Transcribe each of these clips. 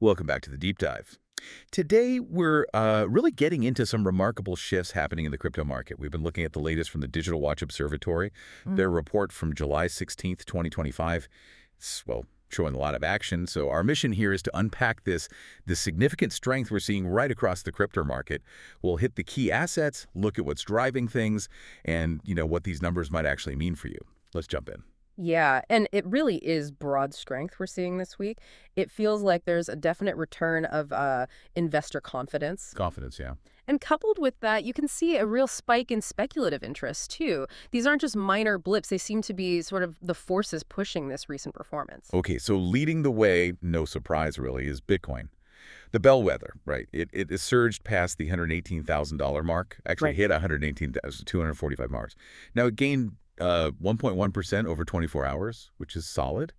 Welcome back to the Deep Dive. Today, we're really getting into some remarkable shifts happening in the crypto market. We've been looking at the latest from the Digital Watch Observatory, their report from July 16th, 2025. It's, well, showing a lot of action. So our mission here is to unpack the significant strength we're seeing right across the crypto market. We'll hit the key assets, look at what's driving things, and what these numbers might actually mean for you. Let's jump in. Yeah, and it really is broad strength we're seeing this week. It feels like there's a definite return of investor confidence. Confidence, yeah. And coupled with that, you can see a real spike in speculative interest, too. These aren't just minor blips. They seem to be sort of the forces pushing this recent performance. Okay, so leading the way, no surprise really, is Bitcoin. The bellwether, right? It has surged past the $118,000 mark, actually Right. hit 118,245 marks. Now, it gained 1.1% over 24 hours, which is solid.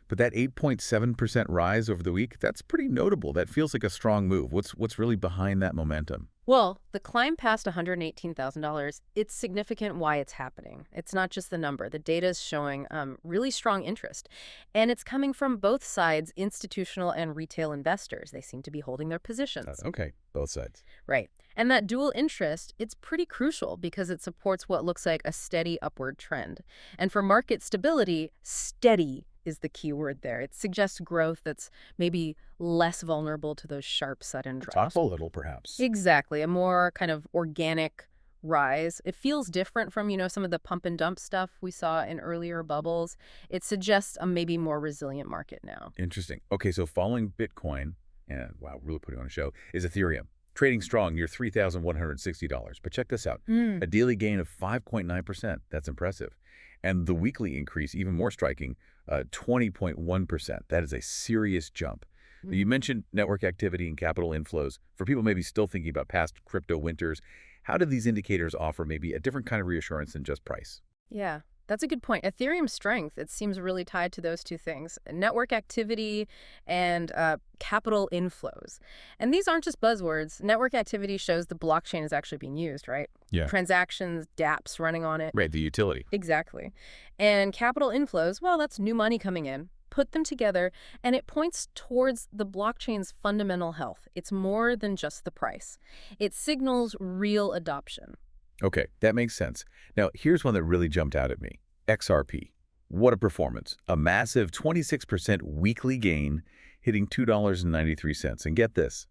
But that 8.7% rise over the week, that's pretty notable. That feels like a strong move. What's really behind that momentum? Well, the climb past $118,000, it's significant why it's happening. It's not just the number. The data is showing really strong interest. And it's coming from both sides, institutional and retail investors. They seem to be holding their positions. Okay, both sides. Right. And that dual interest, it's pretty crucial because it supports what looks like a steady upward trend. And for market stability, steady is the key word there. It suggests growth that's maybe less vulnerable to those sharp, sudden drops. Talk a little, perhaps. Exactly. A more kind of organic rise. It feels different from, some of the pump and dump stuff we saw in earlier bubbles. It suggests a maybe more resilient market now. Interesting. Okay, so following Bitcoin, and wow, really putting on a show, is Ethereum. Trading strong near $3,160. But check this out. A daily gain of 5.9%. That's impressive. And the weekly increase, even more striking, 20.1%. That is a serious jump. You mentioned network activity and capital inflows. For people maybe still thinking about past crypto winters, how do these indicators offer maybe a different kind of reassurance than just price? Yeah, that's a good point. Ethereum's strength, it seems really tied to those two things, network activity and capital inflows. And these aren't just buzzwords. Network activity shows the blockchain is actually being used, right? Yeah. Transactions, dApps running on it. Right, the utility. Exactly. And capital inflows, well, that's new money coming in. Put them together, and it points towards the blockchain's fundamental health. It's more than just the price. It signals real adoption. Okay, that makes sense. Now, here's one that really jumped out at me. XRP. What a performance. A massive 26% weekly gain, hitting $2.93. And get this,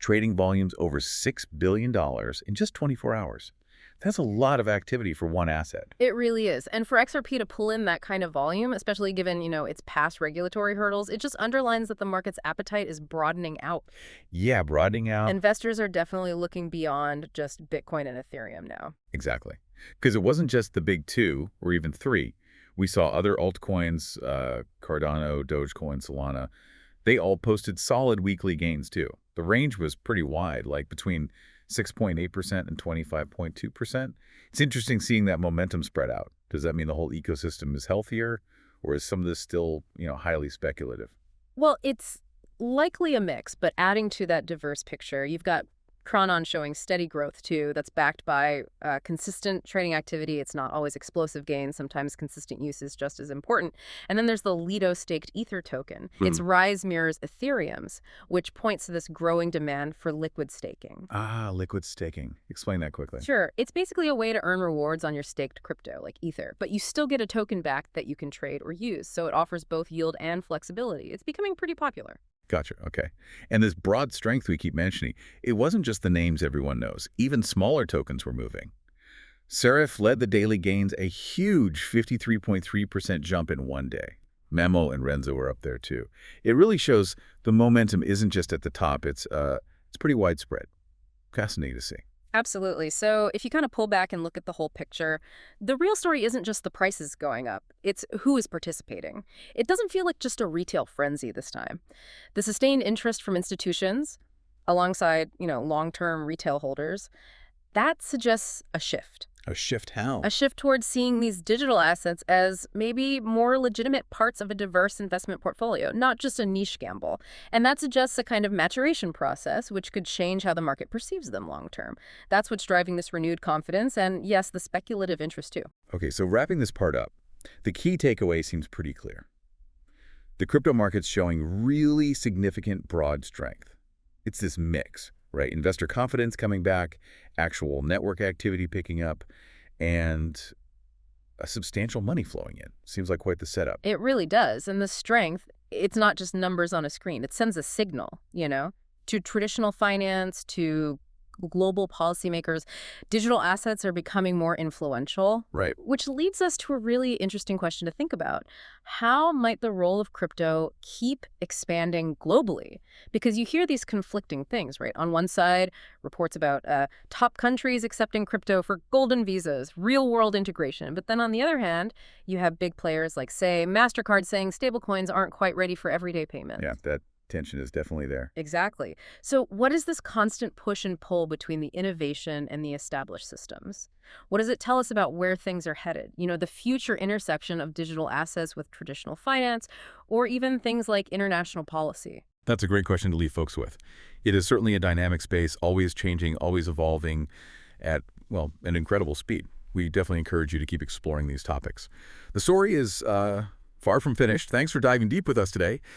trading volumes over $6 billion in just 24 hours. That's a lot of activity for one asset. It really is. And for XRP to pull in that kind of volume, especially given, its past regulatory hurdles, it just underlines that the market's appetite is broadening out. Yeah, broadening out. Investors are definitely looking beyond just Bitcoin and Ethereum now. Exactly. Because it wasn't just the big two or even three. We saw other altcoins, Cardano, Dogecoin, Solana. They all posted solid weekly gains too. The range was pretty wide, like between 6.8% and 25.2%. It's interesting seeing that momentum spread out. Does that mean the whole ecosystem is healthier, or is some of this still, highly speculative? Well, it's likely a mix, but adding to that diverse picture, you've got Chronon showing steady growth, too. That's backed by consistent trading activity. It's not always explosive gains. Sometimes consistent use is just as important. And then there's the Lido-staked Ether token. Its rise mirrors Ethereum's, which points to this growing demand for liquid staking. Ah, liquid staking. Explain that quickly. Sure. It's basically a way to earn rewards on your staked crypto, like Ether, but you still get a token back that you can trade or use. So it offers both yield and flexibility. It's becoming pretty popular. Gotcha. Okay. And this broad strength we keep mentioning, it wasn't just the names everyone knows. Even smaller tokens were moving. Serif led the daily gains, a huge 53.3% jump in one day. Memo and Renzo were up there too. It really shows the momentum isn't just at the top. It's pretty widespread. Fascinating to see. Absolutely. So if you kind of pull back and look at the whole picture, the real story isn't just the prices going up. It's who is participating. It doesn't feel like just a retail frenzy this time. The sustained interest from institutions alongside, long-term retail holders, that suggests a shift. A shift how? A shift towards seeing these digital assets as maybe more legitimate parts of a diverse investment portfolio, not just a niche gamble. And that suggests a kind of maturation process, which could change how the market perceives them long term. That's what's driving this renewed confidence and, yes, the speculative interest too. Okay, so wrapping this part up, the key takeaway seems pretty clear. The crypto market's showing really significant broad strength. It's this mix, right? Investor confidence coming back, actual network activity picking up, and a substantial money flowing in. Seems like quite the setup. It really does. And the strength, it's not just numbers on a screen. It sends a signal, to traditional finance, to global policymakers. Digital assets are becoming more influential. Right. Which leads us to a really interesting question to think about. How might the role of crypto keep expanding globally? Because you hear these conflicting things, right? On one side, reports about top countries accepting crypto for golden visas, real-world integration. But then on the other hand, you have big players like, say, MasterCard saying stablecoins aren't quite ready for everyday payments. Yeah, that tension is definitely there. Exactly. So what is this constant push and pull between the innovation and the established systems? What does it tell us about where things are headed? The future intersection of digital assets with traditional finance, or even things like international policy? That's a great question to leave folks with. It is certainly a dynamic space, always changing, always evolving at, well, an incredible speed. We definitely encourage you to keep exploring these topics. The story is far from finished. Thanks for diving deep with us today.